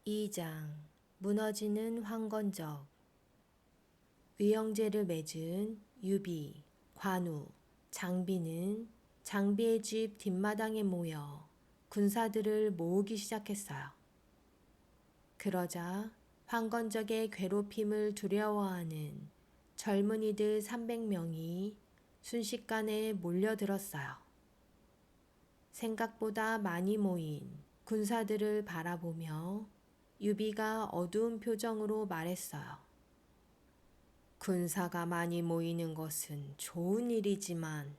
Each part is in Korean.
2장 무너지는 황건적. 위영제를 맺은 유비, 관우, 장비는 장비의 집 뒷마당에 모여 군사들을 모으기 시작했어요. 그러자 황건적의 괴롭힘을 두려워하는 젊은이들 300명이 순식간에 몰려들었어요. 생각보다 많이 모인 군사들을 바라보며 유비가 어두운 표정으로 말했어요. 군사가 많이 모이는 것은 좋은 일이지만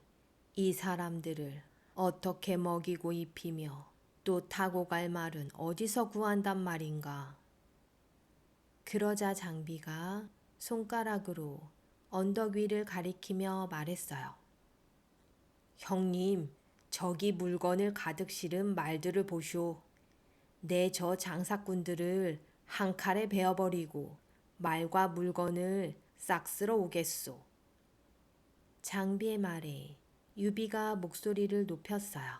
이 사람들을 어떻게 먹이고 입히며 또 타고 갈 말은 어디서 구한단 말인가. 그러자 장비가 손가락으로 언덕 위를 가리키며 말했어요. 형님, 저기 물건을 가득 실은 말들을 보쇼. 내 저 장사꾼들을 한 칼에 베어버리고 말과 물건을 싹 쓸어 오겠소. 장비의 말에 유비가 목소리를 높였어요.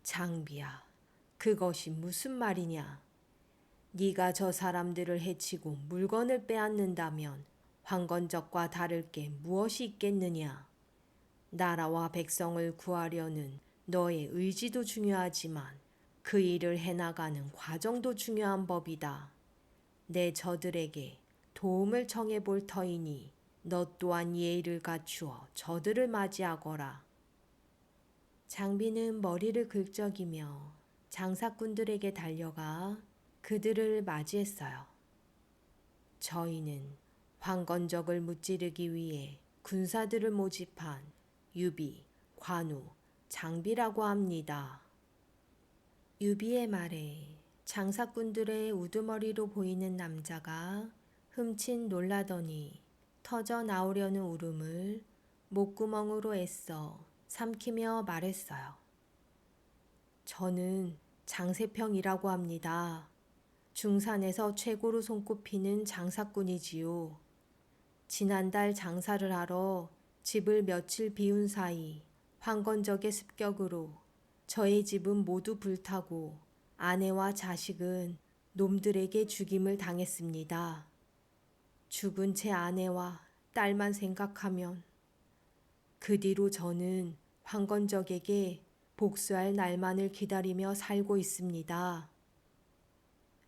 장비야, 그것이 무슨 말이냐? 네가 저 사람들을 해치고 물건을 빼앗는다면 황건적과 다를 게 무엇이 있겠느냐? 나라와 백성을 구하려는 너의 의지도 중요하지만 그 일을 해나가는 과정도 중요한 법이다. 내 저들에게 도움을 청해 볼 터이니 너 또한 예의를 갖추어 저들을 맞이하거라. 장비는 머리를 긁적이며 장사꾼들에게 달려가 그들을 맞이했어요. 저희는 황건적을 무찌르기 위해 군사들을 모집한 유비, 관우, 장비라고 합니다. 유비의 말에 장사꾼들의 우두머리로 보이는 남자가 흠칫 놀라더니 터져 나오려는 울음을 목구멍으로 애써 삼키며 말했어요. 저는 장세평이라고 합니다. 중산에서 최고로 손꼽히는 장사꾼이지요. 지난달 장사를 하러 집을 며칠 비운 사이 황건적의 습격으로 저의 집은 모두 불타고 아내와 자식은 놈들에게 죽임을 당했습니다. 죽은 제 아내와 딸만 생각하면 그 뒤로 저는 황건적에게 복수할 날만을 기다리며 살고 있습니다.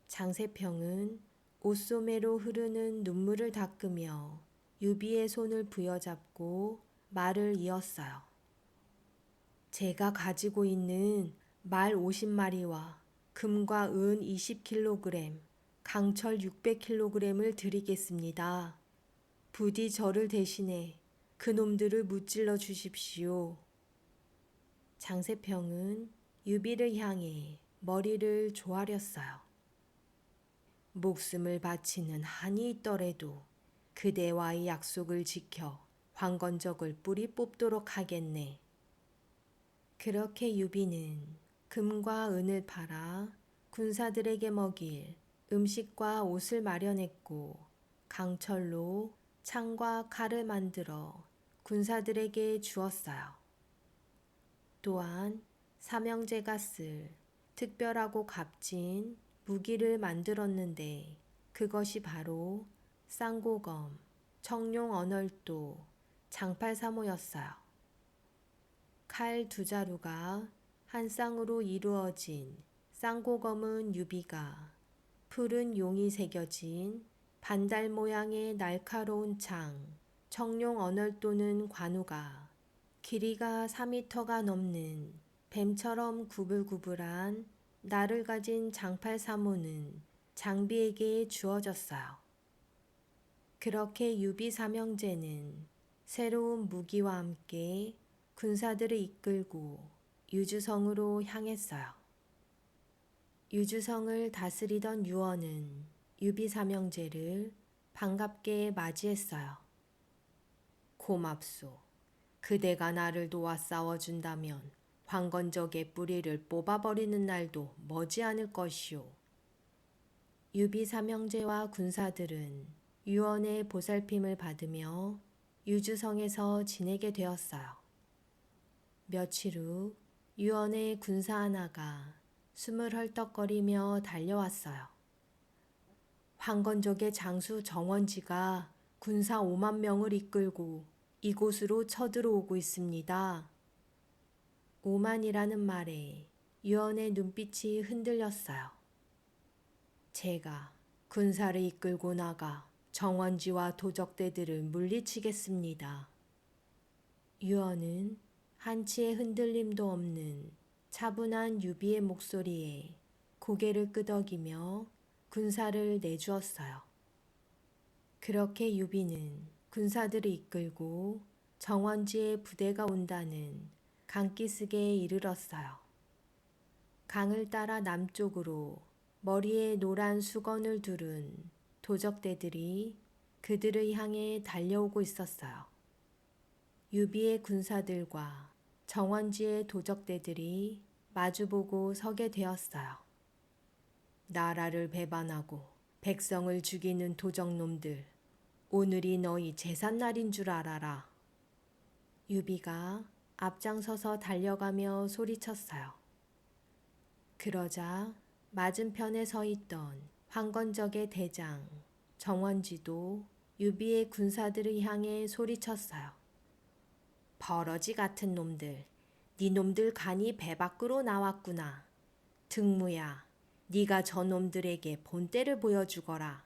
장세평은 옷소매로 흐르는 눈물을 닦으며 유비의 손을 부여잡고 말을 이었어요. 제가 가지고 있는 말 50마리와 금과 은 20kg, 강철 600kg을 드리겠습니다. 부디 저를 대신해 그놈들을 무찔러 주십시오. 장세평은 유비를 향해 머리를 조아렸어요. 목숨을 바치는 한이 있더라도 그대와의 약속을 지켜 황건적을 뿌리 뽑도록 하겠네. 그렇게 유비는 금과 은을 팔아 군사들에게 먹일 음식과 옷을 마련했고 강철로 창과 칼을 만들어 군사들에게 주었어요. 또한 삼형제가 쓸 특별하고 값진 무기를 만들었는데 그것이 바로 쌍고검, 청룡 언얼도, 장팔사모였어요. 칼 2자루가 한 쌍으로 이루어진 쌍고검은 유비가, 푸른 용이 새겨진 반달 모양의 날카로운 창, 청룡 언얼도는 관우가, 길이가 4m가 넘는 뱀처럼 구불구불한 날을 가진 장팔사모는 장비에게 주어졌어요. 그렇게 유비 삼형제는 새로운 무기와 함께 군사들을 이끌고 유주성으로 향했어요. 유주성을 다스리던 유언은 유비 삼형제를 반갑게 맞이했어요. 고맙소. 그대가 나를 도와 싸워준다면 황건적의 뿌리를 뽑아버리는 날도 머지않을 것이오. 유비 삼형제와 군사들은 유언의 보살핌을 받으며 유주성에서 지내게 되었어요. 며칠 후 유언의 군사 하나가 숨을 헐떡거리며 달려왔어요. 황건적의 장수 정원지가 군사 5만 명을 이끌고 이곳으로 쳐들어오고 있습니다. 5만이라는 말에 유언의 눈빛이 흔들렸어요. 제가 군사를 이끌고 나가 정원지와 도적대들을 물리치겠습니다. 유언은 한치의 흔들림도 없는 차분한 유비의 목소리에 고개를 끄덕이며 군사를 내주었어요. 그렇게 유비는 군사들을 이끌고 정원지에 부대가 온다는 강기슭에 이르렀어요. 강을 따라 남쪽으로 머리에 노란 수건을 두른 도적대들이 그들을 향해 달려오고 있었어요. 유비의 군사들과 정원지의 도적대들이 마주보고 서게 되었어요. 나라를 배반하고 백성을 죽이는 도적놈들, 오늘이 너희 제삿날인 줄 알아라. 유비가 앞장서서 달려가며 소리쳤어요. 그러자 맞은편에 서 있던 황건적의 대장 정원지도 유비의 군사들을 향해 소리쳤어요. 버러지 같은 놈들, 네 놈들 간이 배 밖으로 나왔구나. 등무야, 네가 저놈들에게 본때를 보여주거라.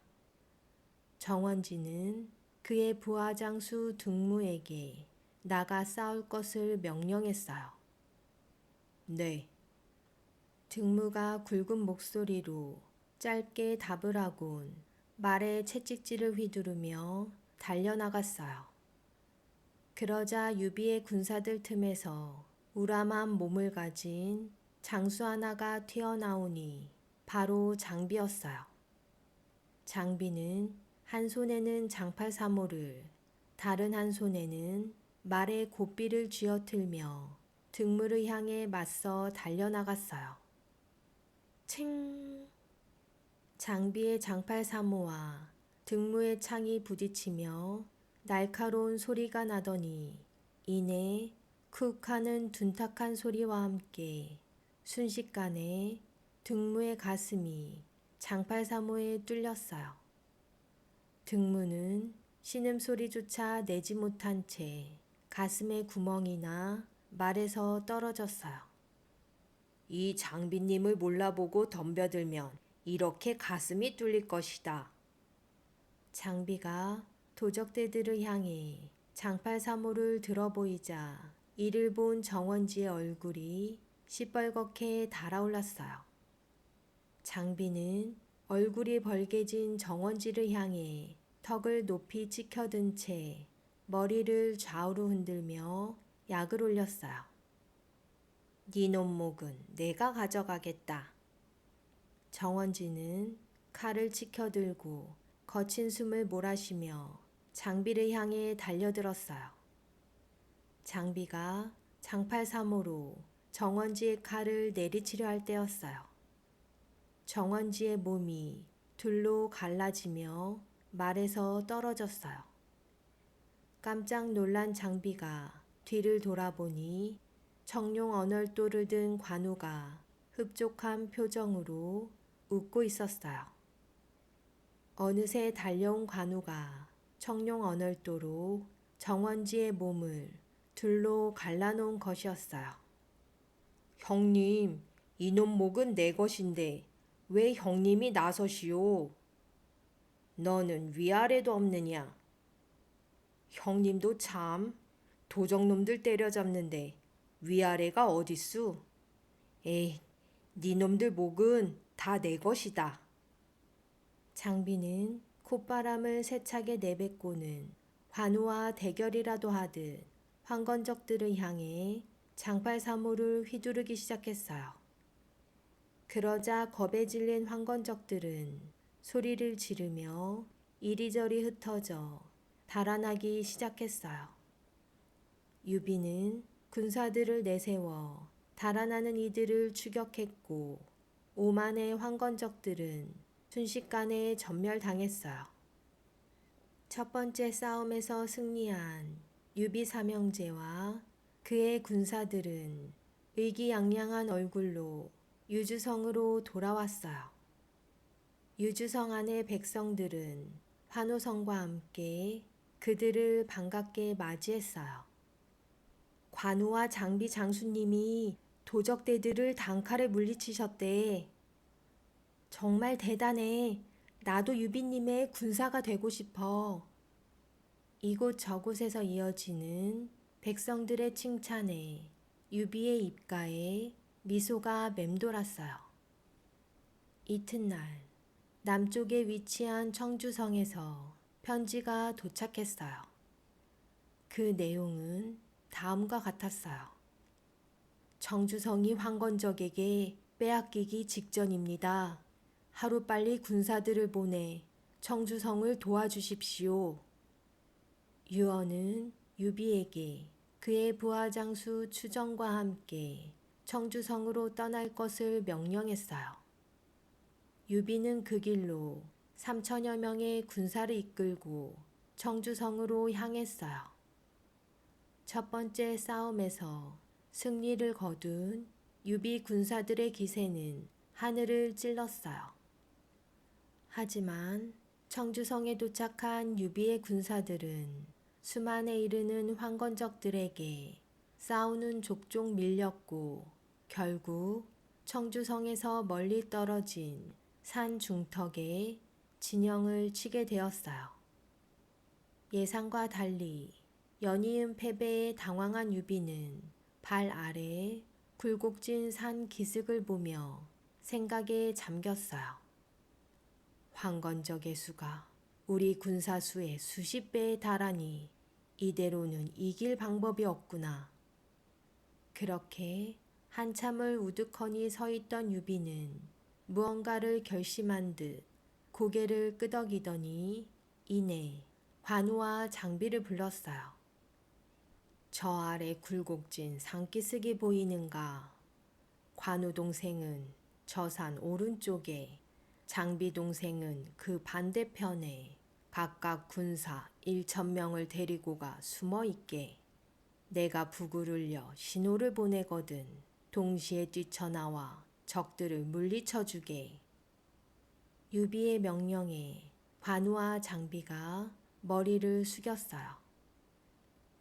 정원지는 그의 부하장수 등무에게 나가 싸울 것을 명령했어요. 네. 등무가 굵은 목소리로 짧게 답을 하곤 말에 채찍질을 휘두르며 달려나갔어요. 그러자 유비의 군사들 틈에서 우람한 몸을 가진 장수 하나가 튀어나오니 바로 장비였어요. 장비는 한 손에는 장팔사모를, 다른 한 손에는 말의 고삐를 쥐어틀며 등무를 향해 맞서 달려나갔어요. 칭! 장비의 장팔사모와 등무의 창이 부딪히며 날카로운 소리가 나더니 이내 쿡 하는 둔탁한 소리와 함께 순식간에 등무의 가슴이 장팔사모에 뚫렸어요. 등무는 신음소리조차 내지 못한 채 가슴에 구멍이 나 말에서 떨어졌어요. 이 장비님을 몰라보고 덤벼들면 이렇게 가슴이 뚫릴 것이다. 장비가 도적대들을 향해 장팔사모를 들어보이자 이를 본 정원지의 얼굴이 시뻘겋게 달아올랐어요. 장비는 얼굴이 벌개진 정원지를 향해 턱을 높이 치켜든 채 머리를 좌우로 흔들며 약을 올렸어요. 네 놈목은 내가 가져가겠다. 정원지는 칼을 치켜들고 거친 숨을 몰아쉬며 장비를 향해 달려들었어요. 장비가 장팔사모로 정원지의 칼을 내리치려 할 때였어요. 정원지의 몸이 둘로 갈라지며 말에서 떨어졌어요. 깜짝 놀란 장비가 뒤를 돌아보니 청룡 언얼도를 든 관우가 흡족한 표정으로 웃고 있었어요. 어느새 달려온 관우가 청룡 언얼도로 정원지의 몸을 둘로 갈라놓은 것이었어요. 형님, 이놈 목은 내 것인데 왜 형님이 나서시오? 너는 위아래도 없느냐? 형님도 참 도적놈들 때려잡는데 위아래가 어딨수? 에이, 네 놈들 목은 다 내 것이다. 장비는 콧바람을 세차게 내뱉고는 관우와 대결이라도 하듯 황건적들을 향해 장팔사모를 휘두르기 시작했어요. 그러자 겁에 질린 황건적들은 소리를 지르며 이리저리 흩어져 달아나기 시작했어요. 유비는 군사들을 내세워 달아나는 이들을 추격했고 5만의 황건적들은 순식간에 전멸당했어요. 첫 번째 싸움에서 승리한 유비 삼형제와 그의 군사들은 의기양양한 얼굴로 유주성으로 돌아왔어요. 유주성 안의 백성들은 환호성과 함께 그들을 반갑게 맞이했어요. 관우와 장비 장수님이 도적대들을 단칼에 물리치셨대. 정말 대단해. 나도 유비님의 군사가 되고 싶어. 이곳 저곳에서 이어지는 백성들의 칭찬에 유비의 입가에 미소가 맴돌았어요. 이튿날 남쪽에 위치한 청주성에서 편지가 도착했어요. 그 내용은 다음과 같았어요. 청주성이 황건적에게 빼앗기기 직전입니다. 하루빨리 군사들을 보내 청주성을 도와주십시오. 유언은 유비에게 그의 부하장수 추정과 함께 청주성으로 떠날 것을 명령했어요. 유비는 그 길로 3천여 명의 군사를 이끌고 청주성으로 향했어요. 첫 번째 싸움에서 승리를 거둔 유비 군사들의 기세는 하늘을 찔렀어요. 하지만 청주성에 도착한 유비의 군사들은 수만에 이르는 황건적들에게 싸우는 족족 밀렸고 결국 청주성에서 멀리 떨어진 산 중턱에 진영을 치게 되었어요. 예상과 달리 연이은 패배에 당황한 유비는 발 아래 굴곡진 산 기슭을 보며 생각에 잠겼어요. 황건적의 수가 우리 군사 수의 수십 배에 달하니 이대로는 이길 방법이 없구나. 그렇게 한참을 우두커니 서 있던 유비는 무언가를 결심한 듯 고개를 끄덕이더니 이내 관우와 장비를 불렀어요. 저 아래 굴곡진 산기슭이 보이는가? 관우 동생은 저 산 오른쪽에, 장비 동생은 그 반대편에 각각 군사 1,000명을 데리고 가 숨어 있게. 내가 북을 울려 신호를 보내거든 동시에 뛰쳐나와 적들을 물리쳐 주게. 유비의 명령에 관우와 장비가 머리를 숙였어요.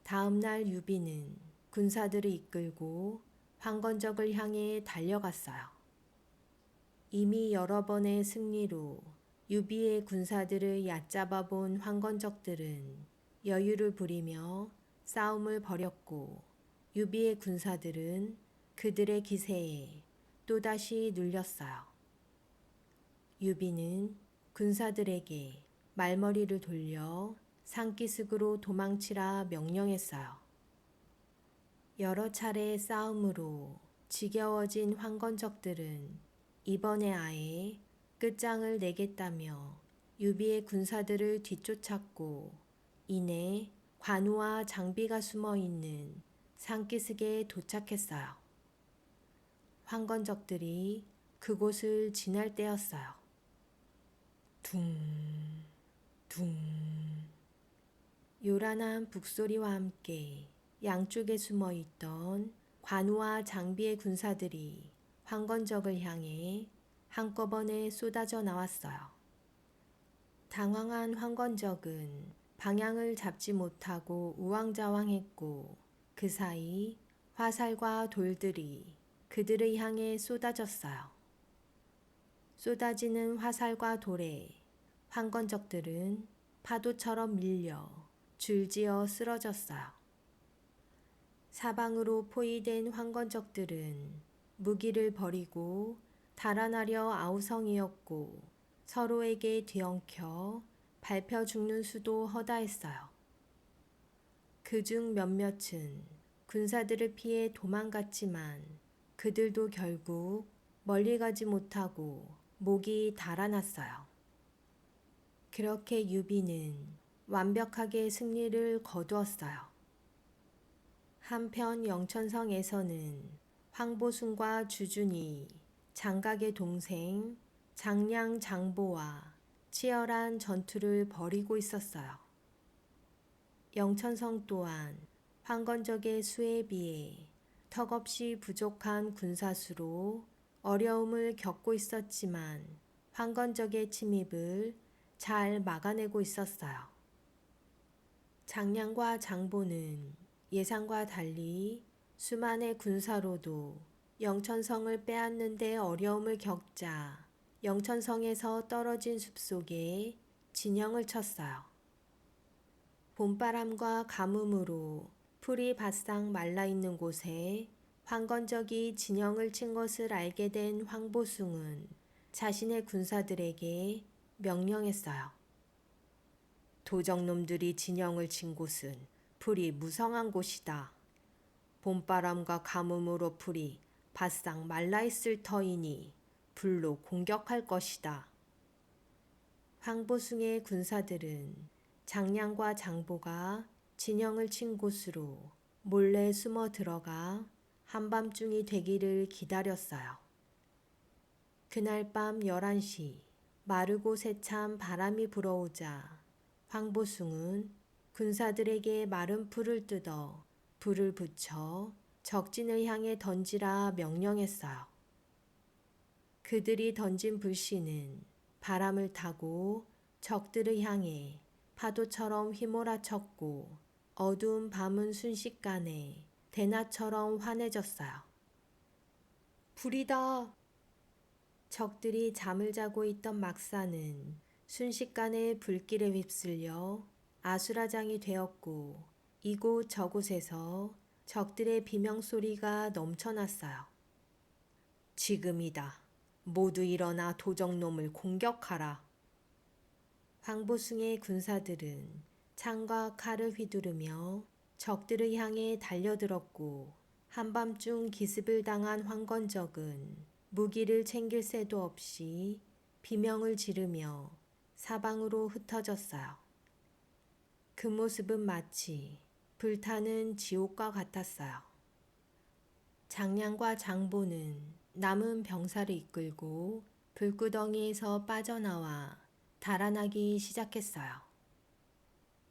다음 날 유비는 군사들을 이끌고 황건적을 향해 달려갔어요. 이미 여러 번의 승리로 유비의 군사들을 얕잡아 본 황건적들은 여유를 부리며 싸움을 벌였고 유비의 군사들은 그들의 기세에 또다시 눌렸어요. 유비는 군사들에게 말머리를 돌려 산기슭으로 도망치라 명령했어요. 여러 차례의 싸움으로 지겨워진 황건적들은 이번에 아예 끝장을 내겠다며 유비의 군사들을 뒤쫓았고 이내 관우와 장비가 숨어 있는 산기슭에 도착했어요. 황건적들이 그곳을 지날 때였어요. 둥, 둥. 요란한 북소리와 함께 양쪽에 숨어 있던 관우와 장비의 군사들이 황건적을 향해 한꺼번에 쏟아져 나왔어요. 당황한 황건적은 방향을 잡지 못하고 우왕좌왕했고 그 사이 화살과 돌들이 그들을 향해 쏟아졌어요. 쏟아지는 화살과 돌에 황건적들은 파도처럼 밀려 줄지어 쓰러졌어요. 사방으로 포위된 황건적들은 무기를 버리고 달아나려 아우성이었고 서로에게 뒤엉켜 밟혀 죽는 수도 허다했어요. 그중 몇몇은 군사들을 피해 도망갔지만 그들도 결국 멀리 가지 못하고 목이 달아났어요. 그렇게 유비는 완벽하게 승리를 거두었어요. 한편 영천성에서는 황보순과 주준이 장각의 동생 장량 장보와 치열한 전투를 벌이고 있었어요. 영천성 또한 황건적의 수에 비해 턱없이 부족한 군사수로 어려움을 겪고 있었지만 황건적의 침입을 잘 막아내고 있었어요. 장량과 장보는 예상과 달리 수만의 군사로도 영천성을 빼앗는 데 어려움을 겪자 영천성에서 떨어진 숲속에 진영을 쳤어요. 봄바람과 가뭄으로 풀이 바싹 말라있는 곳에 황건적이 진영을 친 것을 알게 된 황보숭은 자신의 군사들에게 명령했어요. 도적놈들이 진영을 친 곳은 풀이 무성한 곳이다. 봄바람과 가뭄으로 풀이 바싹 말라있을 터이니 불로 공격할 것이다. 황보숭의 군사들은 장량과 장보가 진영을 친 곳으로 몰래 숨어 들어가 한밤중이 되기를 기다렸어요. 그날 밤 11시 마르고 새찬 바람이 불어오자 황보숭은 군사들에게 마른 풀을 뜯어 불을 붙여 적진을 향해 던지라 명령했어요. 그들이 던진 불씨는 바람을 타고 적들을 향해 파도처럼 휘몰아쳤고 어두운 밤은 순식간에 대낮처럼 환해졌어요. 불이다! 적들이 잠을 자고 있던 막사는 순식간에 불길에 휩쓸려 아수라장이 되었고 이곳 저곳에서 적들의 비명소리가 넘쳐났어요. 지금이다. 모두 일어나 도적놈을 공격하라. 황보숭의 군사들은 창과 칼을 휘두르며 적들을 향해 달려들었고 한밤중 기습을 당한 황건적은 무기를 챙길 새도 없이 비명을 지르며 사방으로 흩어졌어요. 그 모습은 마치 불타는 지옥과 같았어요. 장량과 장보는 남은 병사를 이끌고 불구덩이에서 빠져나와 달아나기 시작했어요.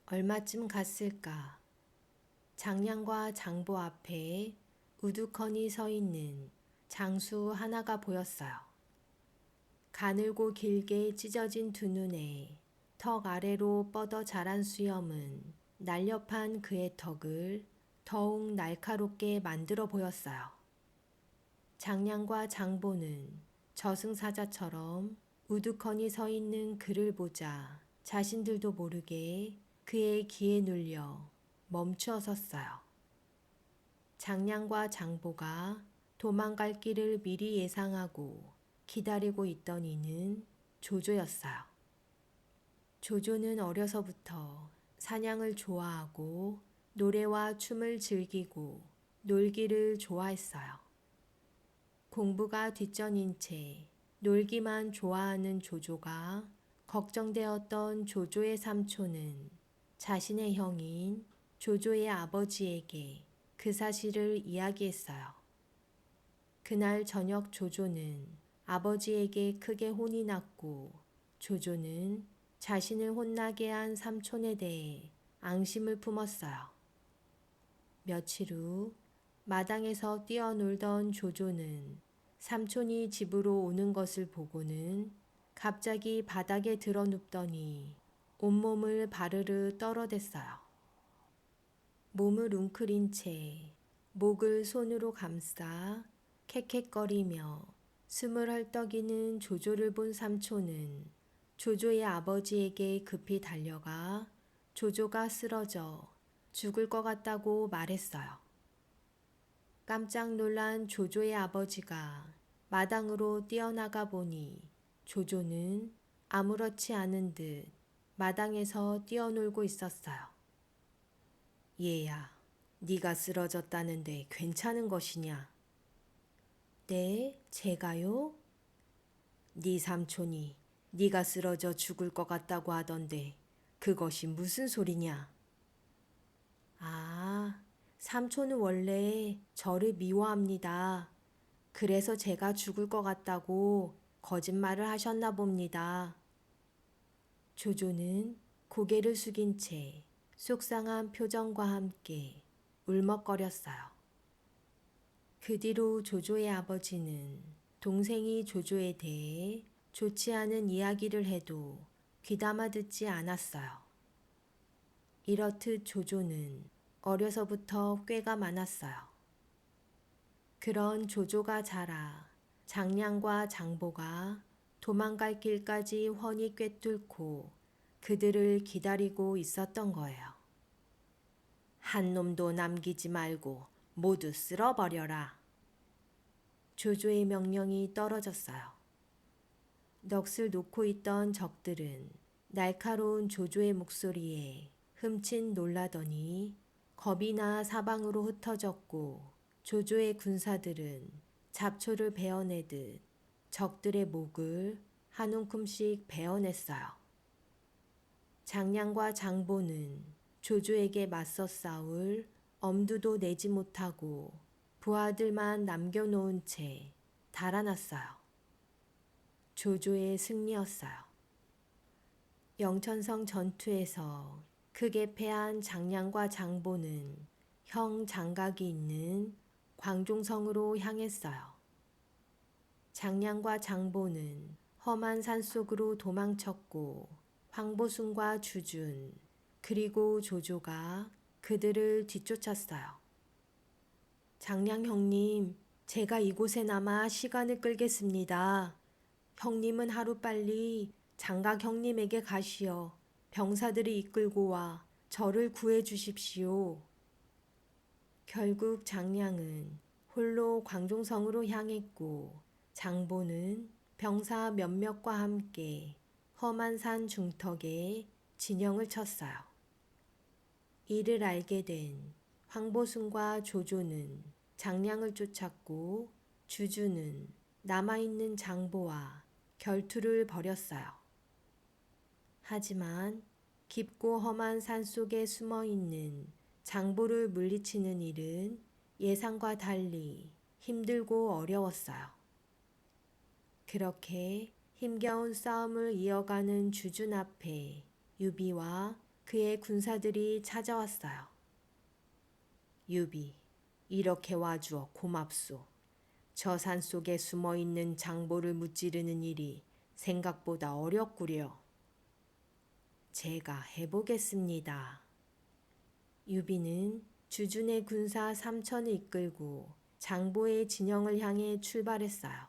얼마쯤 갔을까? 장량과 장보 앞에 우두커니 서 있는 장수 하나가 보였어요. 가늘고 길게 찢어진 두 눈에 턱 아래로 뻗어 자란 수염은 날렵한 그의 턱을 더욱 날카롭게 만들어 보였어요. 장량과 장보는 저승사자처럼 우두커니 서 있는 그를 보자 자신들도 모르게 그의 기에 눌려 멈추어 섰어요. 장량과 장보가 도망갈 길을 미리 예상하고 기다리고 있던 이는 조조였어요. 조조는 어려서부터 사냥을 좋아하고 노래와 춤을 즐기고 놀기를 좋아했어요. 공부가 뒷전인 채 놀기만 좋아하는 조조가 걱정되었던 조조의 삼촌은 자신의 형인 조조의 아버지에게 그 사실을 이야기했어요. 그날 저녁 조조는 아버지에게 크게 혼이 났고 조조는 자신을 혼나게 한 삼촌에 대해 앙심을 품었어요. 며칠 후 마당에서 뛰어놀던 조조는 삼촌이 집으로 오는 것을 보고는 갑자기 바닥에 드러눕더니 온몸을 바르르 떨어댔어요. 몸을 웅크린 채 목을 손으로 감싸 캑캑거리며 숨을 헐떡이는 조조를 본 삼촌은 조조의 아버지에게 급히 달려가 조조가 쓰러져 죽을 것 같다고 말했어요. 깜짝 놀란 조조의 아버지가 마당으로 뛰어나가 보니 조조는 아무렇지 않은 듯 마당에서 뛰어놀고 있었어요. 얘야, 네가 쓰러졌다는데 괜찮은 것이냐? 네, 제가요? 네 삼촌이 네가 쓰러져 죽을 것 같다고 하던데 그것이 무슨 소리냐? 아, 삼촌은 원래 저를 미워합니다. 그래서 제가 죽을 것 같다고 거짓말을 하셨나 봅니다. 조조는 고개를 숙인 채 속상한 표정과 함께 울먹거렸어요. 그 뒤로 조조의 아버지는 동생이 조조에 대해 좋지 않은 이야기를 해도 귀담아 듣지 않았어요. 이렇듯 조조는 어려서부터 꾀가 많았어요. 그런 조조가 자라 장량과 장보가 도망갈 길까지 훤히 꿰뚫고 그들을 기다리고 있었던 거예요. 한 놈도 남기지 말고 모두 쓸어버려라. 조조의 명령이 떨어졌어요. 넋을 놓고 있던 적들은 날카로운 조조의 목소리에 흠칫 놀라더니 겁이 나 사방으로 흩어졌고, 조조의 군사들은 잡초를 베어내듯 적들의 목을 한 움큼씩 베어냈어요. 장량과 장보는 조조에게 맞서 싸울 엄두도 내지 못하고 부하들만 남겨놓은 채 달아났어요. 조조의 승리였어요. 영천성 전투에서 크게 패한 장량과 장보는 형 장각이 있는 광종성으로 향했어요. 장량과 장보는 험한 산속으로 도망쳤고, 황보순과 주준 그리고 조조가 그들을 뒤쫓았어요. 장량 형님, 제가 이곳에 남아 시간을 끌겠습니다. 형님은 하루빨리 장각 형님에게 가시어 병사들을 이끌고 와 저를 구해 주십시오. 결국 장량은 홀로 광종성으로 향했고, 장보는 병사 몇몇과 함께 험한 산 중턱에 진영을 쳤어요. 이를 알게 된 황보순과 조조는 장량을 쫓았고, 주주는 남아있는 장보와 결투를 벌였어요. 하지만 깊고 험한 산속에 숨어있는 장보를 물리치는 일은 예상과 달리 힘들고 어려웠어요. 그렇게 힘겨운 싸움을 이어가는 주준 앞에 유비와 그의 군사들이 찾아왔어요. 유비, 이렇게 와주어 고맙소. 저 산 속에 숨어있는 장보를 무찌르는 일이 생각보다 어렵구려. 제가 해보겠습니다. 유비는 주준의 군사 3천을 이끌고 장보의 진영을 향해 출발했어요.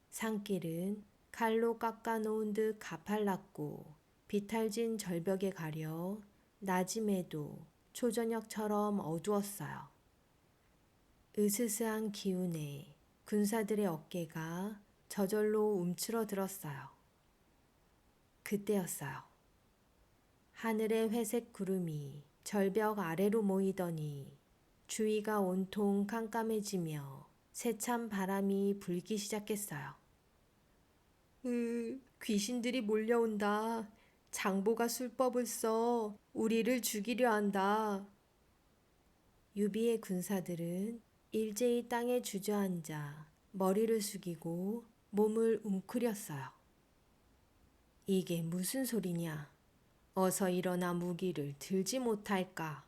산길은 칼로 깎아놓은 듯 가팔랐고, 비탈진 절벽에 가려 낮임에도 초저녁처럼 어두웠어요. 으스스한 기운에 군사들의 어깨가 저절로 움츠러들었어요. 그때였어요. 하늘의 회색 구름이 절벽 아래로 모이더니 주위가 온통 깜깜해지며 세찬 바람이 불기 시작했어요. 귀신들이 몰려온다. 장보가 술법을 써 우리를 죽이려 한다. 유비의 군사들은 일제히 땅에 주저앉아 머리를 숙이고 몸을 웅크렸어요. 이게 무슨 소리냐? 어서 일어나 무기를 들지 못할까?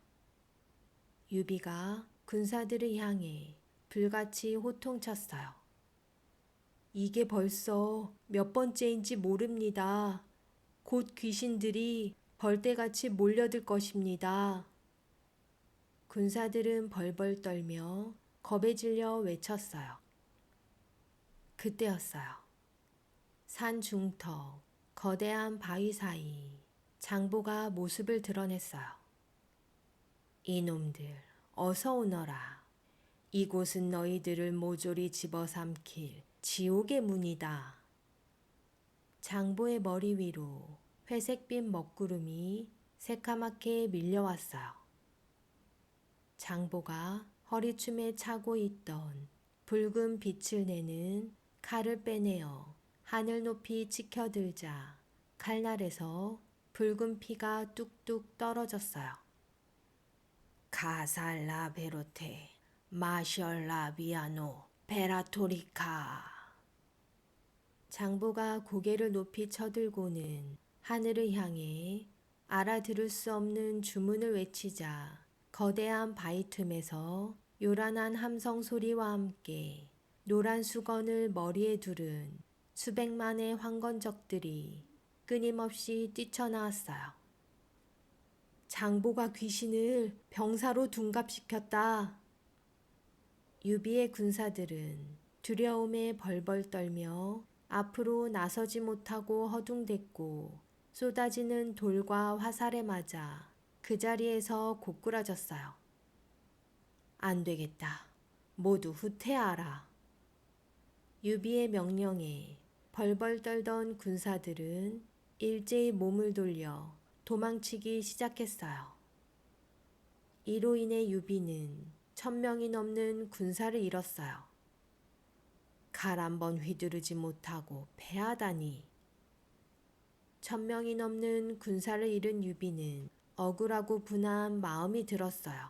유비가 군사들을 향해 불같이 호통쳤어요. 이게 벌써 몇 번째인지 모릅니다. 곧 귀신들이 벌떼같이 몰려들 것입니다. 군사들은 벌벌 떨며 겁에 질려 외쳤어요. 그때였어요. 산 중턱 거대한 바위 사이 장보가 모습을 드러냈어요. 이놈들 어서 오너라. 이곳은 너희들을 모조리 집어삼킬 지옥의 문이다. 장보의 머리 위로 회색빛 먹구름이 새카맣게 밀려왔어요. 장보가 허리춤에 차고 있던 붉은 빛을 내는 칼을 빼내어 하늘 높이 치켜들자 칼날에서 붉은 피가 뚝뚝 떨어졌어요. 카살라 베로테 마셜라 비아노 베라토리카. 장보가 고개를 높이 쳐들고는 하늘을 향해 알아들을 수 없는 주문을 외치자 거대한 바위 틈에서 요란한 함성 소리와 함께 노란 수건을 머리에 두른 수백만의 황건적들이 끊임없이 뛰쳐나왔어요. 장보가 귀신을 병사로 둔갑시켰다. 유비의 군사들은 두려움에 벌벌 떨며 앞으로 나서지 못하고 허둥댔고 쏟아지는 돌과 화살에 맞아 그 자리에서 고꾸라졌어요. 안 되겠다. 모두 후퇴하라. 유비의 명령에 벌벌 떨던 군사들은 일제히 몸을 돌려 도망치기 시작했어요. 이로 인해 유비는 1000명이 넘는 군사를 잃었어요. 칼 한 번 휘두르지 못하고 패하다니. 1000명이 넘는 군사를 잃은 유비는 억울하고 분한 마음이 들었어요.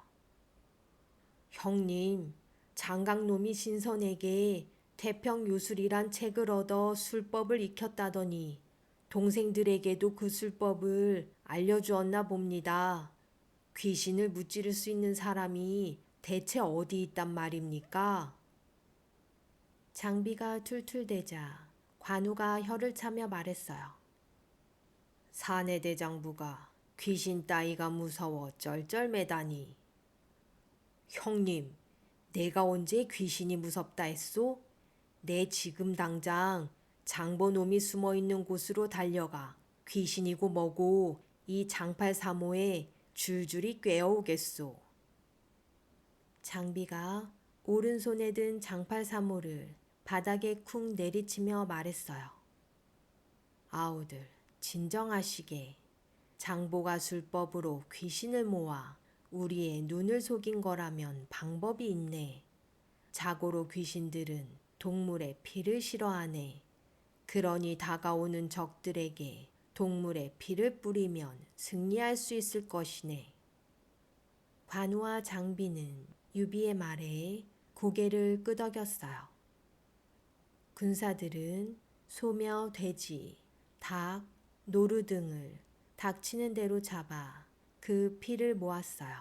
형님, 장강놈이 신선에게 태평요술이란 책을 얻어 술법을 익혔다더니 동생들에게도 그 술법을 알려주었나 봅니다. 귀신을 무찌를 수 있는 사람이 대체 어디 있단 말입니까? 장비가 툴툴대자 관우가 혀를 차며 말했어요. 사내대장부가 귀신 따위가 무서워 쩔쩔매다니. 형님, 내가 언제 귀신이 무섭다 했소? 내 지금 당장 장보놈이 숨어있는 곳으로 달려가 귀신이고 뭐고 이 장팔사모에 줄줄이 꿰어오겠소. 장비가 오른손에 든 장팔사모를 바닥에 쿵 내리치며 말했어요. 아우들 진정하시게. 장보가 술법으로 귀신을 모아 우리의 눈을 속인 거라면 방법이 있네. 자고로 귀신들은 동물의 피를 싫어하네. 그러니 다가오는 적들에게 동물의 피를 뿌리면 승리할 수 있을 것이네. 관우와 장비는 유비의 말에 고개를 끄덕였어요. 군사들은 소며 돼지, 닭, 노루 등을 닥치는 대로 잡아 그 피를 모았어요.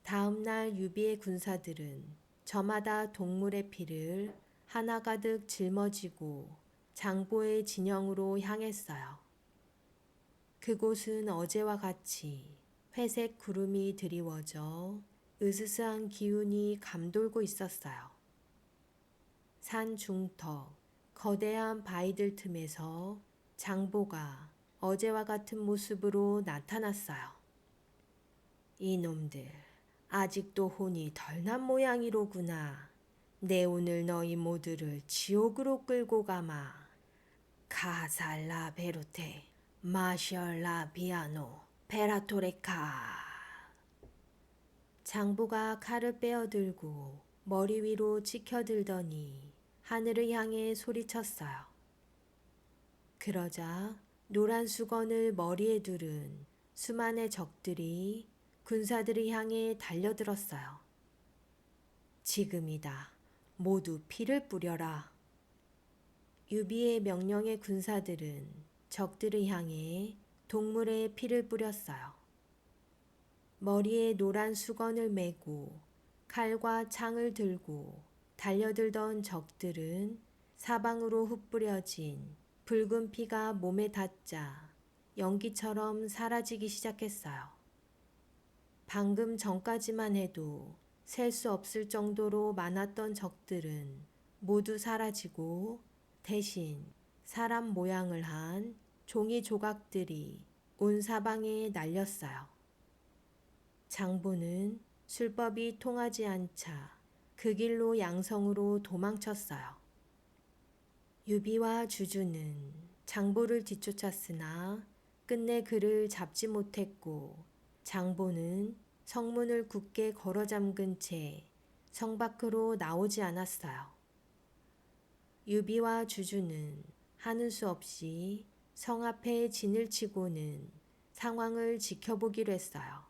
다음 날 유비의 군사들은 저마다 동물의 피를 하나 가득 짊어지고 장보의 진영으로 향했어요. 그곳은 어제와 같이 회색 구름이 드리워져 으스스한 기운이 감돌고 있었어요. 산 중턱 거대한 바위들 틈에서 장보가 어제와 같은 모습으로 나타났어요. 이놈들 아직도 혼이 덜 난 모양이로구나. 내 오늘 너희 모두를 지옥으로 끌고 가마. 카살라 베루테 마셜라 비아노 베라토레카. 장보가 칼을 빼어들고 머리 위로 치켜들더니 하늘을 향해 소리쳤어요. 그러자 노란 수건을 머리에 두른 수만의 적들이 군사들을 향해 달려들었어요. 지금이다. 모두 피를 뿌려라. 유비의 명령의 군사들은 적들을 향해 동물의 피를 뿌렸어요. 머리에 노란 수건을 메고 칼과 창을 들고 달려들던 적들은 사방으로 흩뿌려진 붉은 피가 몸에 닿자 연기처럼 사라지기 시작했어요. 방금 전까지만 해도 셀 수 없을 정도로 많았던 적들은 모두 사라지고 대신 사람 모양을 한 종이 조각들이 온 사방에 날렸어요. 장보는 술법이 통하지 않자 그 길로 양성으로 도망쳤어요. 유비와 주주는 장보를 뒤쫓았으나 끝내 그를 잡지 못했고 장보는 성문을 굳게 걸어 잠근 채 성 밖으로 나오지 않았어요. 유비와 주주는 하는 수 없이 성 앞에 진을 치고는 상황을 지켜보기로 했어요.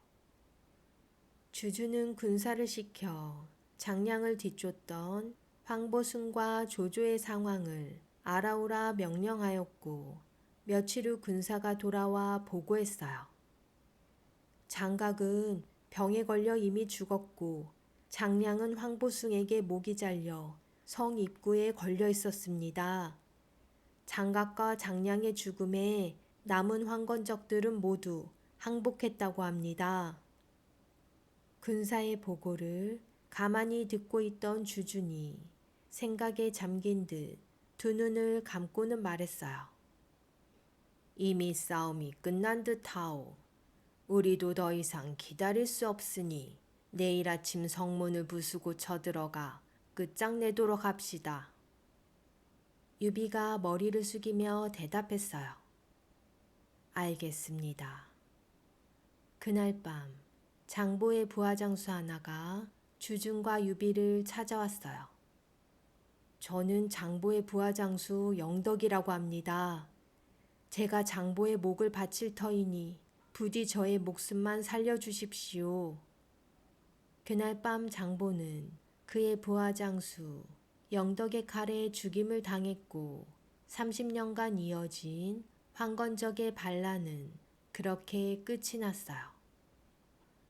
주주는 군사를 시켜 장량을 뒤쫓던 황보순과 조조의 상황을 알아오라 명령하였고 며칠 후 군사가 돌아와 보고했어요. 장각은 병에 걸려 이미 죽었고 장량은 황보숭에게 목이 잘려 성 입구에 걸려 있었습니다. 장각과 장량의 죽음에 남은 황건적들은 모두 항복했다고 합니다. 군사의 보고를 가만히 듣고 있던 주준이 생각에 잠긴 듯 두 눈을 감고는 말했어요. 이미 싸움이 끝난 듯하오. 우리도 더 이상 기다릴 수 없으니 내일 아침 성문을 부수고 쳐들어가 끝장내도록 합시다. 유비가 머리를 숙이며 대답했어요. 알겠습니다. 그날 밤 장보의 부하장수 하나가 주준과 유비를 찾아왔어요. 저는 장보의 부하장수 영덕이라고 합니다. 제가 장보의 목을 바칠 터이니 부디 저의 목숨만 살려주십시오. 그날 밤 장보는 그의 부하장수 영덕의 칼에 죽임을 당했고 30년간 이어진 황건적의 반란은 그렇게 끝이 났어요.